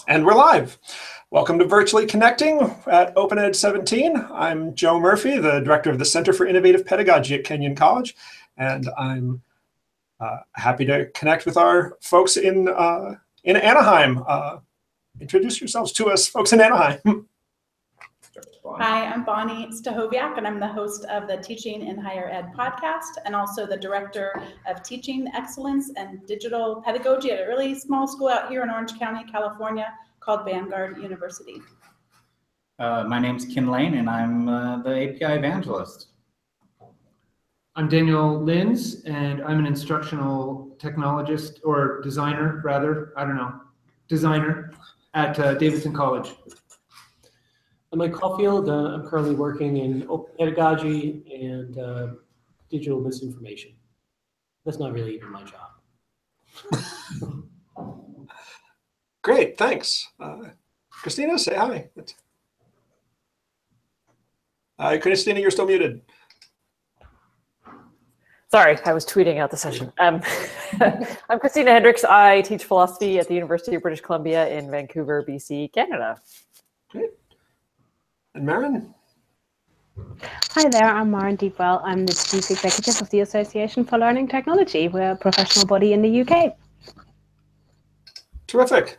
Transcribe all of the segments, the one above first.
And we're live. Welcome to Virtually Connecting at OpenEd 17. I'm Joe Murphy, the director of the Center for Innovative Pedagogy at Kenyon College, and I'm happy to connect with our folks in Anaheim. Introduce yourselves to us, folks in Anaheim. Hi, I'm Bonnie Stahoviak, and I'm the host of the Teaching in Higher Ed podcast, and also the director of Teaching Excellence and Digital Pedagogy at a really small school out here in Orange County, California, called Vanguard University. My name's Ken Lane, and I'm the API evangelist. I'm Daniel Linz, and I'm an instructional technologist, or designer, rather, designer at Davidson College. I'm Mike Caulfield. I'm currently working in open pedagogy and digital misinformation. That's not really even my job. Great, thanks. Christina, say hi. Christina, you're still muted. Sorry, I was tweeting out the session. I'm Christina Hendricks. I teach philosophy at the University of British Columbia in Vancouver, BC, Canada. Great. And Maren? Hi there, I'm Maren Deepwell. I'm the Chief Executive of the Association for Learning Technology. We're a professional body in the UK. Terrific.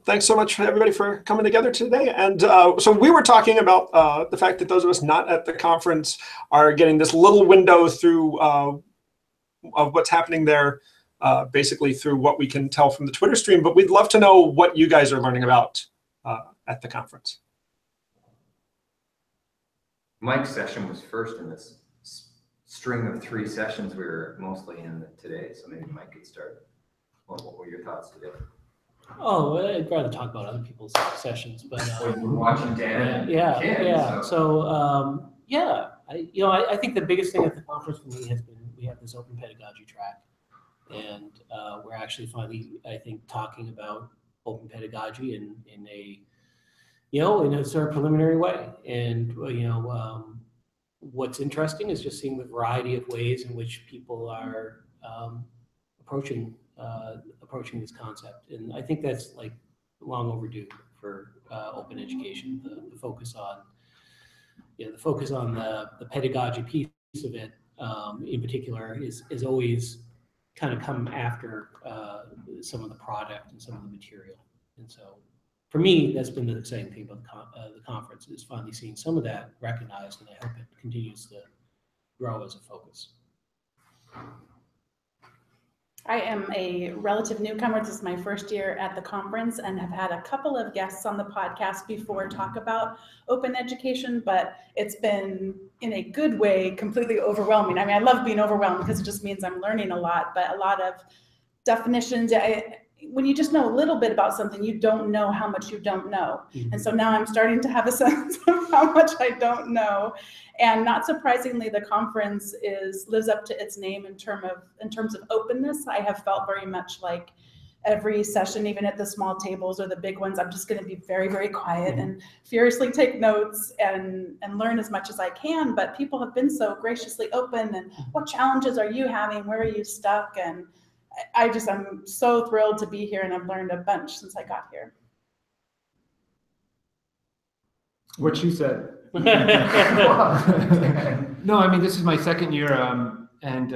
Thanks so much, everybody, for coming together today. And so we were talking about the fact that those of us not at the conference are getting this little window through of what's happening there, basically through what we can tell from the Twitter stream. But we'd love to know what you guys are learning about at the conference. Mike's session was first in this string of 3 sessions we were mostly in today. So maybe Mike could start. What were your thoughts today? Oh, I'd rather talk about other people's sessions, but we're watching Dan. Yeah. So I think the biggest thing at the conference for me has been we have this open pedagogy track, and we're actually finally, I think, talking about open pedagogy in a sort of preliminary way. And what's interesting is just seeing the variety of ways in which people are approaching this concept, and I think that's like long overdue for open education. The focus on the pedagogy piece of it, in particular, is always kind of come after some of the product and some of the material. And so, for me, that's been the exciting thing about the conference, is finally seeing some of that recognized, and I hope it continues to grow as a focus. I am a relative newcomer. This is my first year at the conference and have had a couple of guests on the podcast before talk about open education, but it's been, in a good way, completely overwhelming. I mean, I love being overwhelmed because it just means I'm learning a lot, but a lot of definitions. When you just know a little bit about something, you don't know how much you don't know. Mm-hmm. And so now I'm starting to have a sense of how much I don't know. And not surprisingly, the conference lives up to its name in terms of openness. I have felt very much like every session, even at the small tables or the big ones, I'm just going to be very, very quiet and furiously take notes and learn as much as I can. But people have been so graciously open. And what challenges are you having? Where are you stuck? And I'm so thrilled to be here, and I've learned a bunch since I got here. What you said. No, I mean, this is my second year, and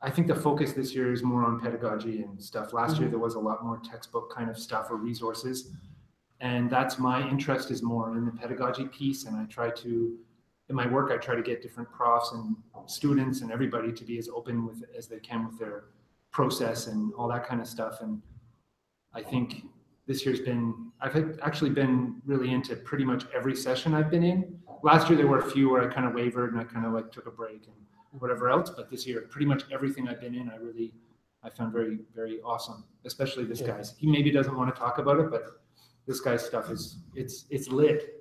I think the focus this year is more on pedagogy and stuff. Last year, there was a lot more textbook kind of stuff or resources, and that's my interest, is more in the pedagogy piece. And in my work, I try to get different profs and students and everybody to be as open as they can with their process and all that kind of stuff. And I think this year's I've actually been really into pretty much every session I've been in. Last year, there were a few where I kind of wavered and I kind of took a break and whatever else. But this year, pretty much everything I've been in, I found very, very awesome, especially this guy's. He maybe doesn't want to talk about it, but this guy's stuff it's lit.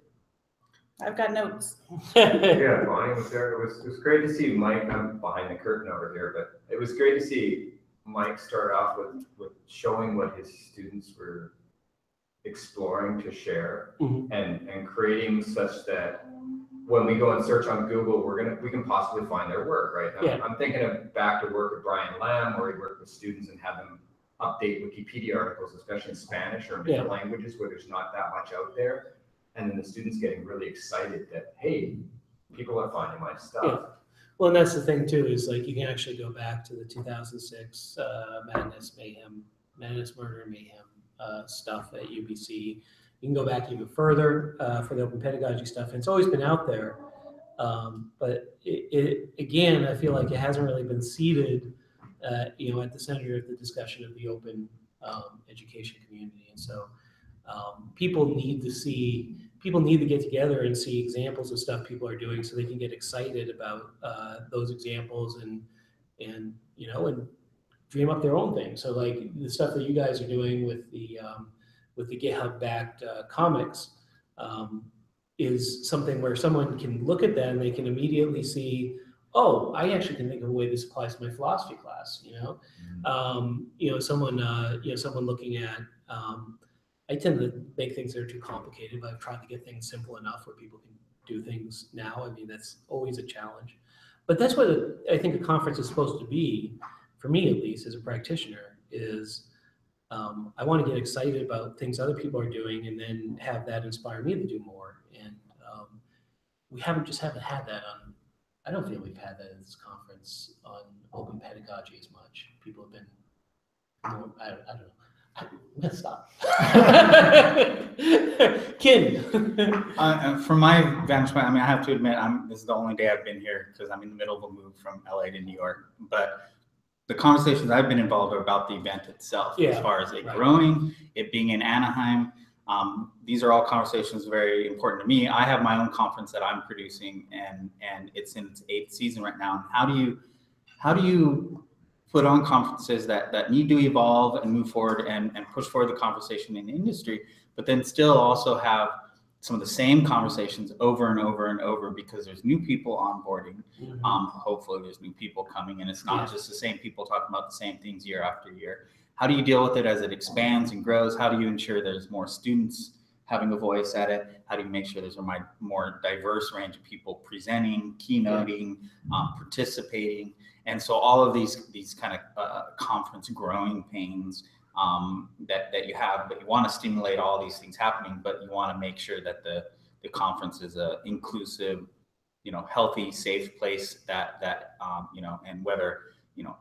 I've got notes. Yeah, Bonnie was there. It was great to see Mike. I'm behind the curtain over here, but it was great to see Mike start off with showing what his students were exploring to share, and creating such that when we go and search on Google, we can possibly find their work, right? I'm thinking of back to work with Brian Lamb, where he worked with students and had them update Wikipedia articles, especially in Spanish or in different languages where there's not that much out there. And then the students getting really excited that, hey, people are finding my stuff. Yeah. Well, and that's the thing too, is like you can actually go back to the 2006 Madness, Murder, Mayhem stuff at UBC. You can go back even further for the open pedagogy stuff. And it's always been out there. But again, I feel like it hasn't really been seeded, at the center of the discussion of the open education community. And so people need to get together and see examples of stuff people are doing so they can get excited about those examples and dream up their own thing. So like the stuff that you guys are doing with the GitHub-backed comics is something where someone can look at that and they can immediately see, oh, I actually can think of a way this applies to my philosophy class. Someone looking at. I tend to make things that are too complicated, but I've tried to get things simple enough where people can do things now. I mean, that's always a challenge. But that's what I think a conference is supposed to be, for me at least, as a practitioner, is I want to get excited about things other people are doing and then have that inspire me to do more. And we haven't had that on, I don't feel we've had that at this conference on open pedagogy as much. People have been, I don't know. I'm gonna stop. Kin. From my vantage point, I mean, I have to admit, this is the only day I've been here because I'm in the middle of a move from LA to New York. But the conversations I've been involved are about the event itself, as far as it growing, it being in Anaheim. These are all conversations very important to me. I have my own conference that I'm producing, and it's in its 8th season right now. And how do you put on conferences that need to evolve and move forward and push forward the conversation in the industry, but then still also have some of the same conversations over and over and over because there's new people onboarding. Hopefully there's new people coming in. It's not just the same people talking about the same things year after year. How do you deal with it as it expands and grows? How do you ensure there's more students having a voice at it? How do you make sure there's a more diverse range of people presenting, keynoting, participating? And so all of these kind of conference growing pains that you have, but you want to stimulate all these things happening, but you want to make sure that the conference is a inclusive, healthy, safe place that and whether,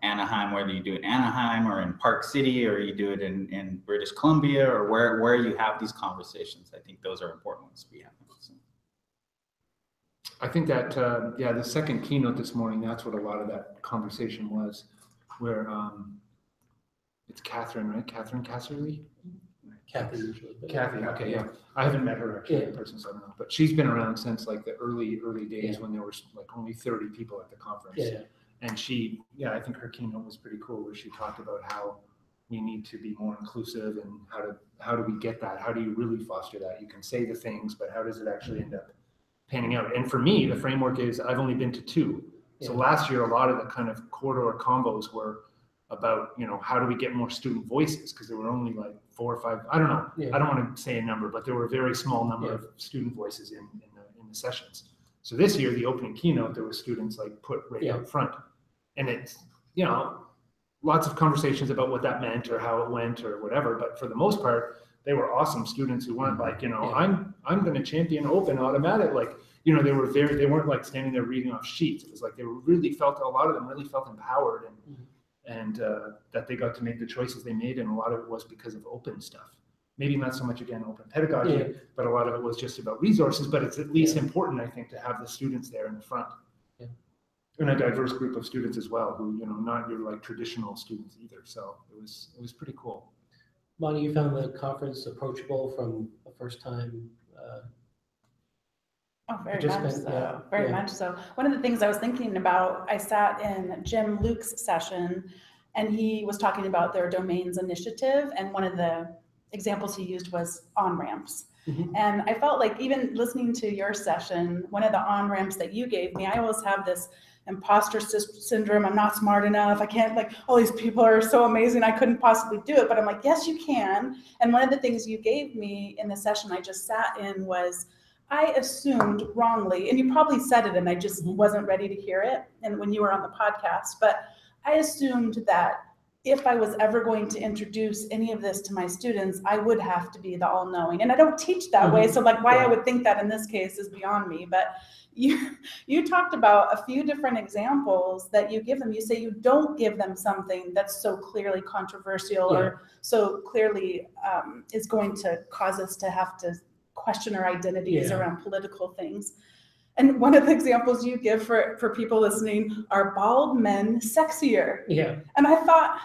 Anaheim, whether you do it in Anaheim or in Park City, or you do it in British Columbia, or where you have these conversations, I think those are important ones to be having. So. I think that, the second keynote this morning, that's what a lot of that conversation was, where it's Catherine, right? Catherine Casserly? Kathy usually. Kathy, okay, yeah. I haven't met her actually in person, so I don't know. But she's been around since like the early days when there were like only 30 people at the conference. And she, I think her keynote was pretty cool, where she talked about how we need to be more inclusive and how do we get that? How do you really foster that? You can say the things, but how does it actually end up panning out? And for me, the framework is I've only been to 2. So last year, a lot of the kind of corridor combos were about, how do we get more student voices? Because there were only like 4 or 5, I don't know. I don't want to say a number, but there were a very small number of student voices in the sessions. So this year, the opening keynote, there were students like put right up front. And it's, lots of conversations about what that meant or how it went or whatever. But for the most part, they were awesome students who weren't like, I'm going to champion open automatic. Like, they weren't like standing there reading off sheets. It was like a lot of them really felt empowered and that they got to make the choices they made. And a lot of it was because of open stuff. Maybe not so much, again, open pedagogy, but a lot of it was just about resources. But it's at least important, I think, to have the students there in the front. And a diverse group of students as well, who, not your like traditional students either. So it was pretty cool. Bonnie, you found the conference approachable from a first time very much so. Very much so. One of the things I was thinking about, I sat in Jim Luke's session, and he was talking about their domains initiative, and one of the examples he used was on-ramps. And I felt like even listening to your session, one of the on-ramps that you gave me, I always have this imposter syndrome. I'm not smart enough. I can't, like, all these people are so amazing. I couldn't possibly do it. But I'm like, yes, you can. And one of the things you gave me in the session I just sat in was, I assumed wrongly, and you probably said it and I just wasn't ready to hear it, and when you were on the podcast, but I assumed that if I was ever going to introduce any of this to my students, I would have to be the all-knowing. And I don't teach that way, so like why I would think that in this case is beyond me. But you talked about a few different examples that you give them. You say you don't give them something that's so clearly controversial or so clearly is going to cause us to have to question our identities around political things. And one of the examples you give for people listening are bald men sexier. Yeah. And I thought,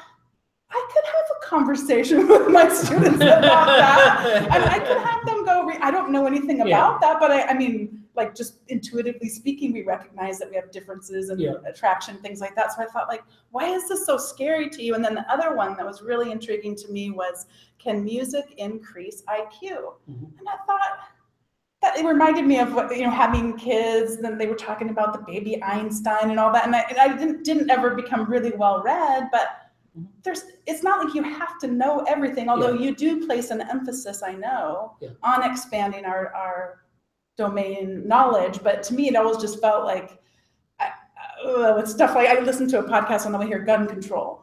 I could have a conversation with my students about that. And I could have them go, I don't know anything about that, but I mean, like just intuitively speaking, we recognize that we have differences and attraction, things like that. So I thought like, why is this so scary to you? And then the other one that was really intriguing to me was, can music increase IQ? And I thought, it reminded me of what, having kids. Then they were talking about the baby Einstein and all that. And I didn't ever become really well read, but it's not like you have to know everything, although you do place an emphasis, I know, on expanding our domain knowledge. But to me, it always just felt like, with stuff like, I listened to a podcast on the way here, gun control.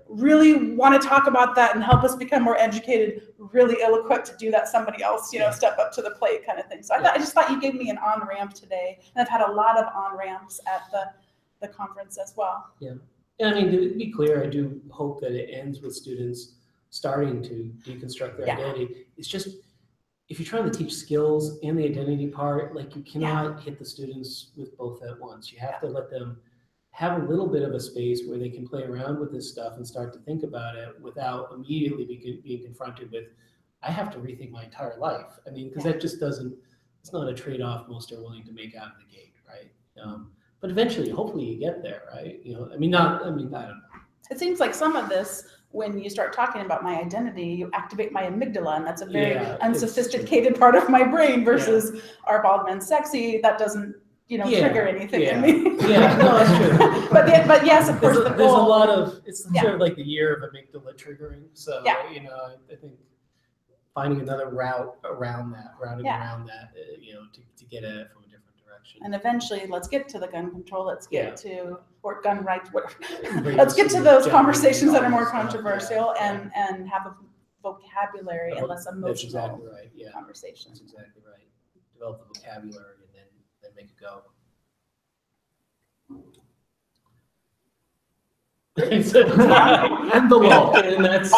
Really want to talk about that and help us become more educated, really ill-equipped to do that. Somebody else, step up to the plate kind of thing. So I just thought you gave me an on-ramp today. And I've had a lot of on-ramps at the conference as well. And I mean, to be clear, I do hope that it ends with students starting to deconstruct their identity. It's just, if you're trying to teach skills and the identity part, like you cannot hit the students with both at once. You have to let them have a little bit of a space where they can play around with this stuff and start to think about it without immediately being confronted with, I have to rethink my entire life. I mean, because that just it's not a trade-off most are willing to make out of the gate, right? But eventually, hopefully you get there, right? I don't know. It seems like some of this, when you start talking about my identity, you activate my amygdala, and that's a very unsophisticated part of my brain versus are bald men sexy? That doesn't, trigger anything in me. No, that's true. but yes, of course, there's a lot of, it's sort of like the year of amygdala triggering. So, I think finding another route around that, to get at it from a different direction. And eventually, let's get to the gun control. Let's get to or gun rights. Let's get to those conversations that are more controversial and have a vocabulary and less emotional. That's exactly right. Conversation. That's exactly right. Develop the vocabulary and then make it go. And the law, and that's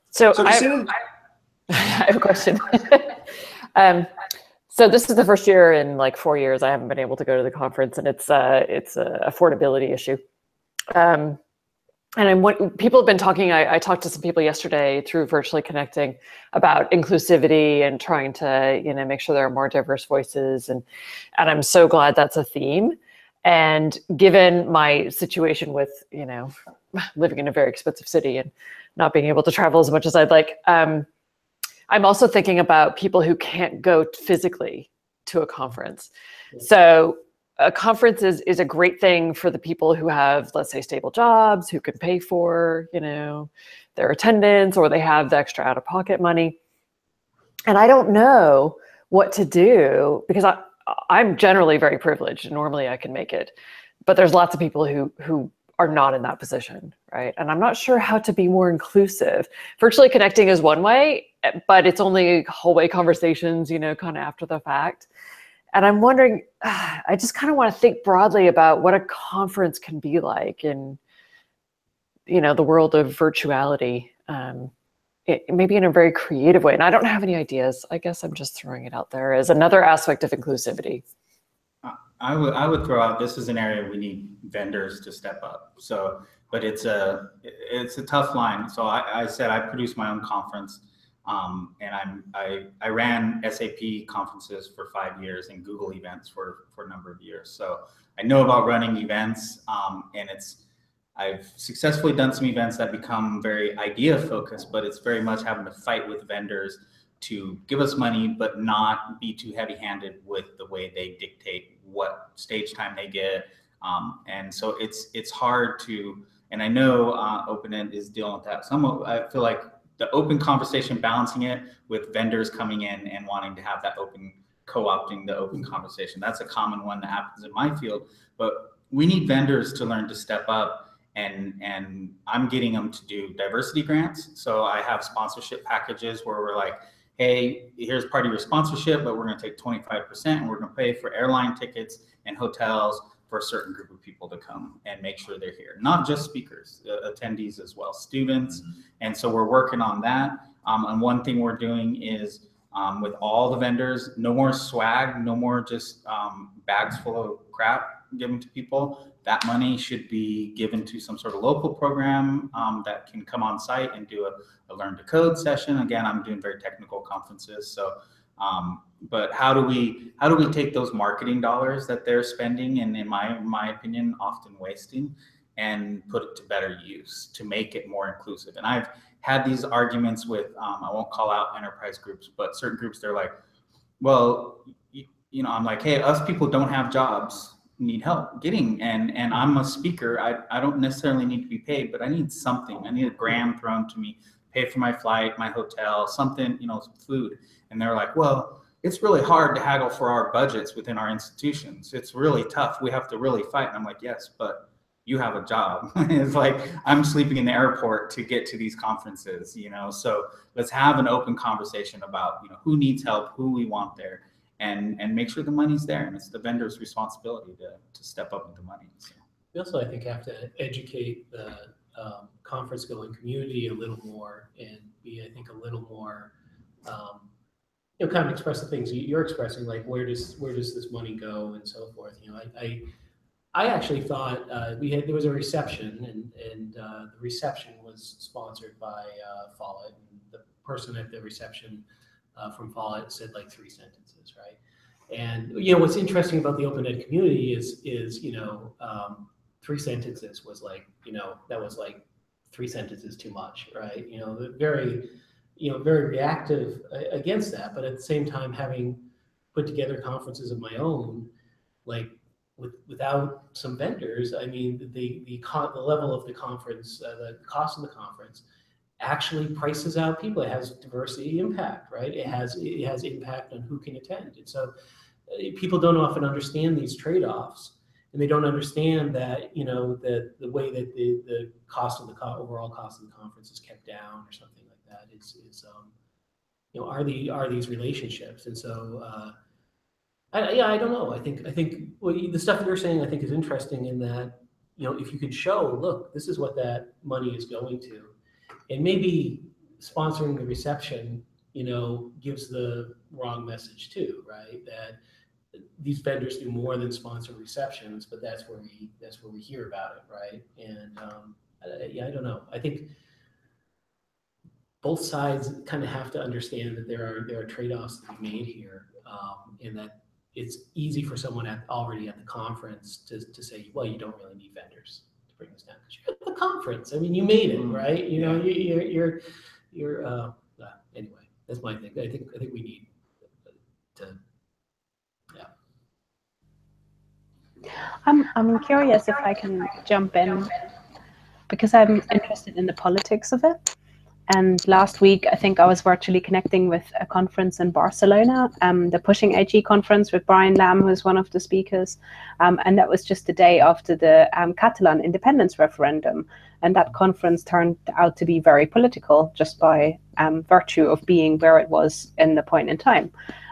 So I have a question. So this is the first year in like 4 years I haven't been able to go to the conference, and it's a affordability issue. And what people have been talking, I talked to some people yesterday through virtually connecting about inclusivity and trying to, make sure there are more diverse voices. And I'm so glad that's a theme. And given my situation with, living in a very expensive city and not being able to travel as much as I'd like, I'm also thinking about people who can't go physically to a conference. So a conference is a great thing for the people who have, let's say, stable jobs, who can pay for, their attendance, or they have the extra out-of-pocket money. And I don't know what to do because I'm generally very privileged. Normally I can make it, but there's lots of people who are not in that position, right? And I'm not sure how to be more inclusive. Virtually connecting is one way, but it's only hallway conversations, kind of after the fact. And I'm wondering, I just kind of want to think broadly about what a conference can be like in, the world of virtuality, maybe in a very creative way. And I don't have any ideas. I guess I'm just throwing it out there as another aspect of inclusivity. I would throw out, this is an area we need vendors to step up. So, but it's a tough line. So I said I produced my own conference. And I ran SAP conferences for 5 years and Google events for a number of years. So I know about running events, and I've successfully done some events that become very idea focused, but it's very much having to fight with vendors to give us money, but not be too heavy handed with the way they dictate what stage time they get. And so it's hard to, and I know OpenEd is dealing with that. I feel like the open conversation, balancing it with vendors coming in and wanting to have that open, co-opting the open conversation. That's a common one that happens in my field, but we need vendors to learn to step up and I'm getting them to do diversity grants. So I have sponsorship packages where we're like, hey, here's part of your sponsorship, but we're going to take 25% and we're going to pay for airline tickets and hotels for a certain group of people to come and make sure they're here. Not just speakers, attendees as well, students. And so we're working on that. And one thing we're doing is with all the vendors, no more swag, no more just bags full of crap given to people. That money should be given to some sort of local program that can come on site and do a learn to code session. Again, I'm doing very technical conferences. So, but how do we take those marketing dollars that they're spending and in my opinion, often wasting, and put it to better use to make it more inclusive? And I've had these arguments with, I won't call out enterprise groups, but certain groups, they're like, well, you know, I'm like, hey, us people don't have jobs, need help getting, and I'm a speaker. I don't necessarily need to be paid, but I need something. I need a gram thrown to me, pay for my flight, my hotel, something, you know, some food. And they're like, well, it's really hard to haggle for our budgets within our institutions. It's really tough. We have to really fight. And I'm like, yes, but you have a job. It's like, I'm sleeping in the airport to get to these conferences, you know? So let's have an open conversation about, you know, who needs help, who we want there, and make sure the money's there. And it's the vendor's responsibility to step up with the money. So. We also, I think, have to educate the conference going community a little more and be, I think, a little more, you know, kind of express the things you're expressing, like where does this money go and so forth. You know, I actually thought there was a reception, and the reception was sponsored by Follett, and the person at the reception from Follett said like 3 sentences, right? And you know what's interesting about the open ed community is you know 3 sentences was like, you know, that was like 3 sentences too much, right? You know, very reactive against that, but at the same time, having put together conferences of my own, like without some vendors, I mean, the level of the conference, the cost of the conference actually prices out people. It has diversity impact, right? It has impact on who can attend. And so people don't often understand these trade-offs, and they don't understand that, you know, the way that the cost of the overall cost of the conference is kept down or something like that is you know, are these relationships. And so I don't know. I think well, the stuff you're saying, I think, is interesting in that, you know, if you could show, look, this is what that money is going to, and maybe sponsoring the reception, you know, gives the wrong message too, right? That these vendors do more than sponsor receptions, but that's where we hear about it, right? And I don't know. I think both sides kind of have to understand that there are trade-offs to be made here, and that it's easy for someone already at the conference to say, well, you don't really need vendors to bring this down because you're at the conference. I mean, you made it, right? You know, you're anyway. That's my thing. I think we need to. I'm curious if I can jump in, because I'm interested in the politics of it. And last week, I think I was virtually connecting with a conference in Barcelona, the Pushing AG conference with Brian Lamb, who was one of the speakers. And that was just the day after the Catalan independence referendum. And that conference turned out to be very political, just by virtue of being where it was in the point in time.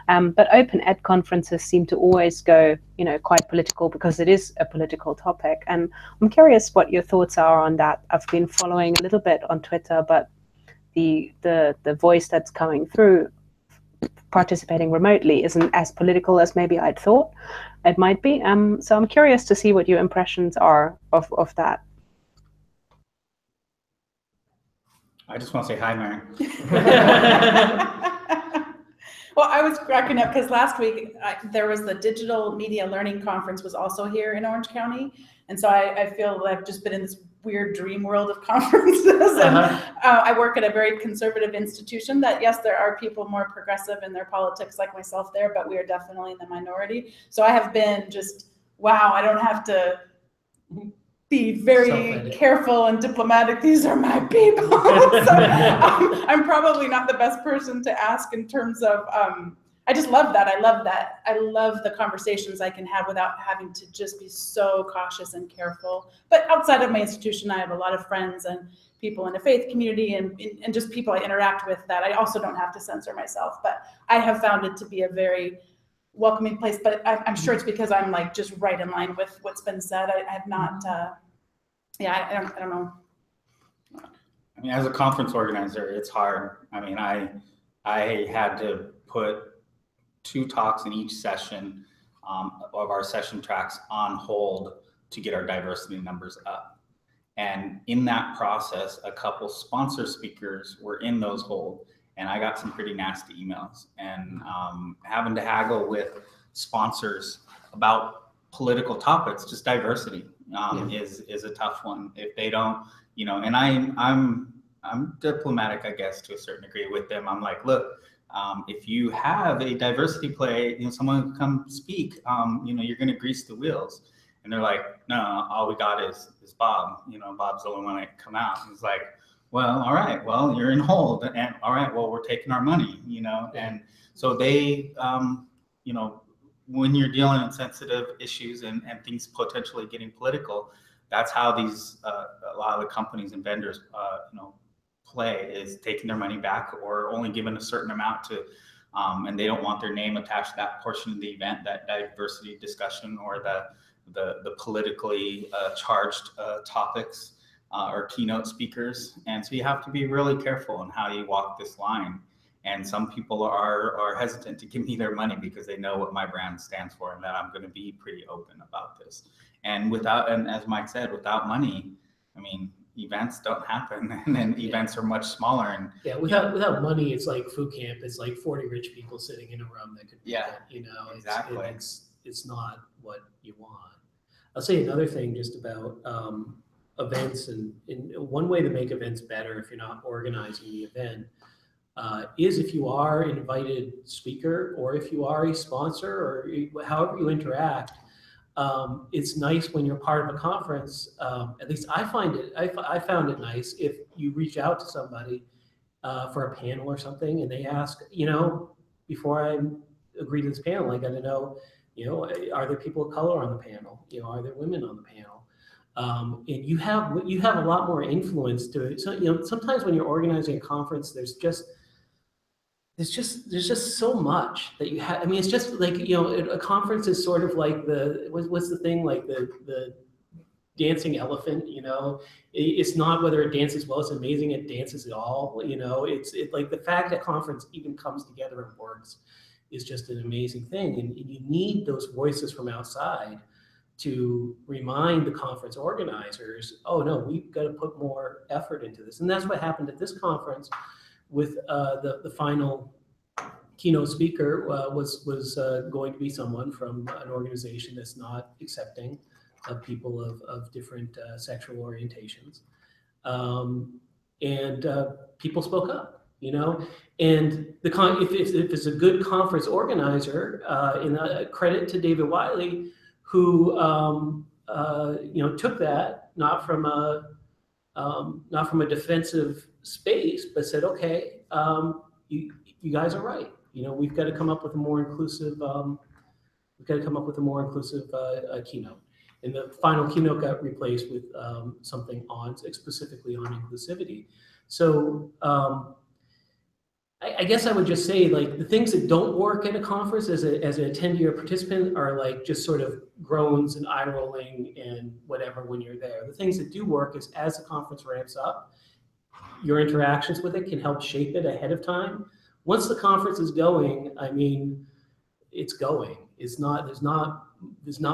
But open ed conferences seem to always go, you know, quite political because it is a political topic. And I'm curious what your thoughts are on that. I've been following a little bit on Twitter, but the voice that's coming through participating remotely isn't as political as maybe I'd thought it might be. So I'm curious to see what your impressions are of that. I just want to say hi, Mary. Well, I was cracking up because last week there was the Digital Media Learning Conference was also here in Orange County. And so I feel like I've just been in this weird dream world of conferences. And I work at a very conservative institution that, yes, there are people more progressive in their politics like myself there, but we are definitely in the minority. So I have been just, wow, I don't have to be very careful and diplomatic. These are my people. So, I'm probably not the best person to ask in terms of I just love that. I love that. I love the conversations I can have without having to just be so cautious and careful. But outside of my institution, I have a lot of friends and people in the faith community and just people I interact with that I also don't have to censor myself. But I have found it to be a very welcoming place. But I'm sure it's because I'm like just right in line with what's been said. I have not, I don't know. I mean, as a conference organizer, it's hard. I mean, I had to put 2 talks in each session of our session tracks on hold to get our diversity numbers up. And in that process, a couple sponsor speakers were in those hold, and I got some pretty nasty emails. And having to haggle with sponsors about political topics, just diversity, is a tough one. If they don't, you know, and I'm diplomatic, I guess, to a certain degree with them. I'm like, look, if you have a diversity play, you know, someone come speak, you know, you're going to grease the wheels. And they're like, no, all we got is Bob. You know, Bob's the only one that can come out. He's like, well, all right, well, you're in hold, and all right, well, we're taking our money, you know. And so they, you know, when you're dealing in sensitive issues and things potentially getting political, that's how these a lot of the companies and vendors, you know, play, is taking their money back or only giving a certain amount to, and they don't want their name attached to that portion of the event, that diversity discussion or the politically charged topics or keynote speakers. And so you have to be really careful on how you walk this line. And some people are hesitant to give me their money because they know what my brand stands for and that I'm going to be pretty open about this. And as Mike said, without money, I mean, events don't happen, and then events are much smaller. And without money, it's like food camp. It's like 40 rich people sitting in a room that could, you know, exactly. It's not what you want. I'll say another thing just about events, and one way to make events better if you're not organizing the event is if you are an invited speaker or if you are a sponsor or however you interact. It's nice when you're part of a conference. At least I found it nice if you reach out to somebody for a panel or something, and they ask, you know, before I agree to this panel, I got to know, you know, are there people of color on the panel? You know, are there women on the panel? And you have a lot more influence to it. So, you know, sometimes when you're organizing a conference, there's just so much that you have. I mean, it's just like, you know, a conference is sort of like what's the thing, like the dancing elephant, you know. It's not whether it dances well, it's amazing it dances at all, you know. It's like the fact that conference even comes together and works is just an amazing thing. And you need those voices from outside to remind the conference organizers, oh no, we've got to put more effort into this. And that's what happened at this conference with the final keynote speaker was going to be someone from an organization that's not accepting of people of different sexual orientations. And people spoke up, you know. And if it's a good conference organizer, and credit to David Wiley, who you know, took that not from a defensive space, but said, okay, you guys are right. You know, we've got to come up with a more inclusive. Keynote. And the final keynote got replaced with something specifically on inclusivity. So I guess I would just say, like, the things that don't work at a conference as an attendee or participant are like just sort of groans and eye rolling and whatever when you're there. The things that do work is as the conference ramps up, your interactions with it can help shape it ahead of time. Once the conference is going, I mean, it's going. There's not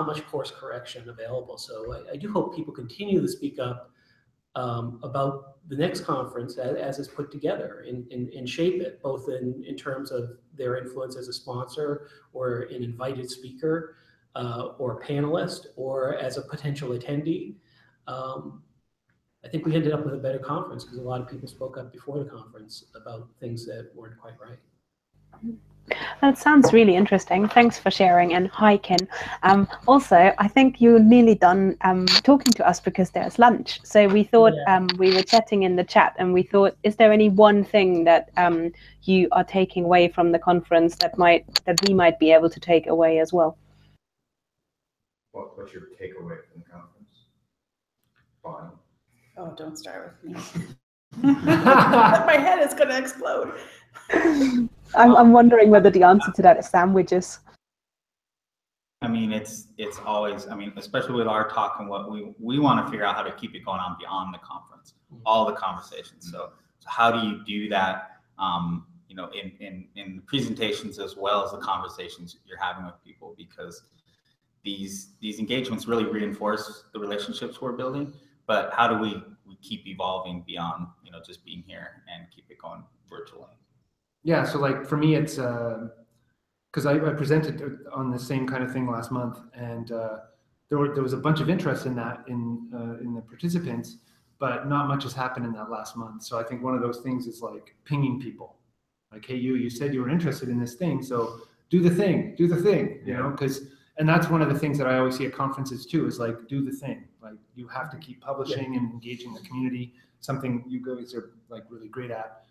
much course correction available. So I do hope people continue to speak up about the next conference as it's put together and shape it, both in terms of their influence as a sponsor or an invited speaker or a panelist or as a potential attendee. I think we ended up with a better conference because a lot of people spoke up before the conference about things that weren't quite right. That sounds really interesting. Thanks for sharing, and hi, Ken. Also, I think you're nearly done talking to us because there's lunch. So we thought we were chatting in the chat, and we thought, is there any one thing that you are taking away from the conference that we might be able to take away as well? What's your takeaway from the conference? Fine. Oh, don't start with me. My head is going to explode. I'm wondering whether the answer to that is sandwiches. I mean, it's always, I mean, especially with our talk and what we want to figure out how to keep it going on beyond the conference, all the conversations. So how do you do that, you know, in presentations as well as the conversations you're having with people, because these engagements really reinforce the relationships we're building, but how do we keep evolving beyond, you know, just being here and keep it going virtually? Yeah, so like for me, it's because I presented on the same kind of thing last month, and there was a bunch of interest in that in the participants, but not much has happened in that last month. So I think one of those things is like pinging people, like, hey, you said you were interested in this thing, so do the thing, you know, and that's one of the things that I always see at conferences too, is like, do the thing. Like, you have to keep publishing and engaging the community, something you guys are like really great at.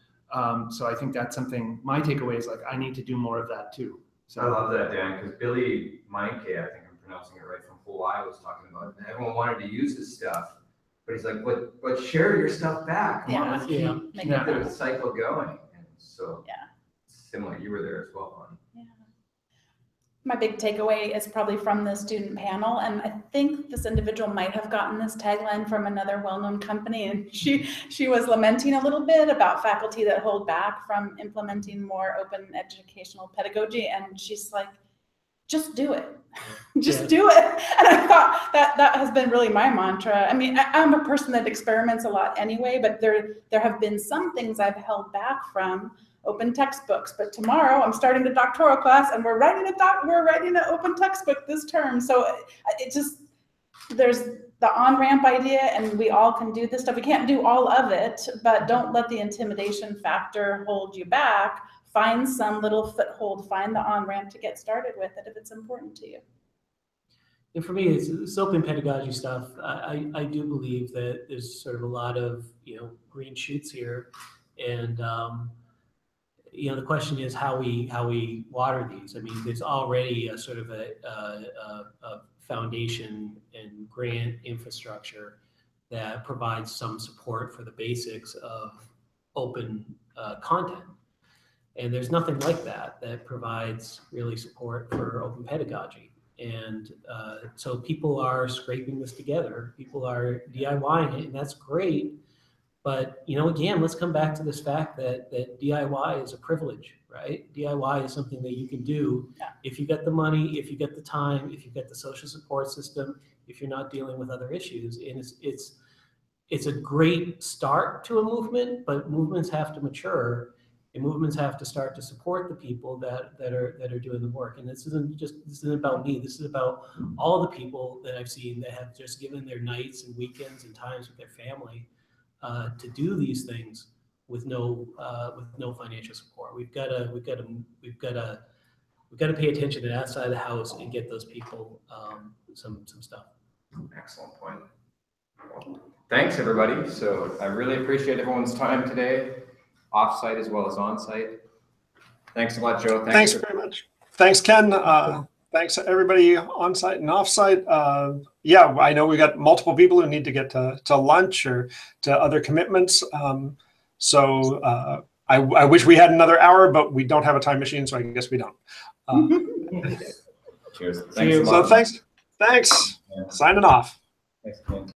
So I think that's something, my takeaway is like, I need to do more of that too. So I love that, Dan, because Billy Meinke, I think I'm pronouncing it right, from Hawaii, was talking about it. Everyone wanted to use his stuff, but he's like, but share your stuff back. Come on, let's keep the cycle going. And so similar, you were there as well, Bonnie. Yeah. My big takeaway is probably from the student panel, and I think this individual might have gotten this tagline from another well-known company, and she was lamenting a little bit about faculty that hold back from implementing more open educational pedagogy, and she's like, just do it. Just do it. And I thought that has been really my mantra. I mean, I'm a person that experiments a lot anyway, but there have been some things I've held back from open textbooks. But tomorrow I'm starting a doctoral class, and we're writing an open textbook this term. So it just, there's the on-ramp idea, and we all can do this stuff. We can't do all of it, but don't let the intimidation factor hold you back. Find some little foothold, find the on-ramp to get started with it if it's important to you. And for me, it's open pedagogy stuff. I do believe that there's sort of a lot of, you know, green shoots here, and you know, the question is how we water these. I mean, there's already a sort of a foundation and grant infrastructure that provides some support for the basics of open content. And there's nothing like that provides really support for open pedagogy. And so people are scraping this together. People are DIYing it, and that's great. But, you know, again, let's come back to this fact that DIY is a privilege, right? DIY is something that you can do if you get the money, if you get the time, if you get the social support system, if you're not dealing with other issues. And it's a great start to a movement, but movements have to mature. And movements have to start to support the people that are doing the work. And this isn't about me. This is about all the people that I've seen that have just given their nights and weekends and times with their family to do these things with no financial support. We've got to pay attention to that side of the house and get those people some stuff. Excellent point. Well, thanks everybody. So I really appreciate everyone's time today, off-site as well as on-site. Thanks a lot, Joe. Thanks very much. Thanks, Ken. Thanks to everybody on-site and off-site. Yeah, I know we got multiple people who need to get to lunch or to other commitments. So I wish we had another hour, but we don't have a time machine, so I guess we don't. Cheers. Thanks a So lot. thanks. Yeah. Signing off. Thanks, Ken.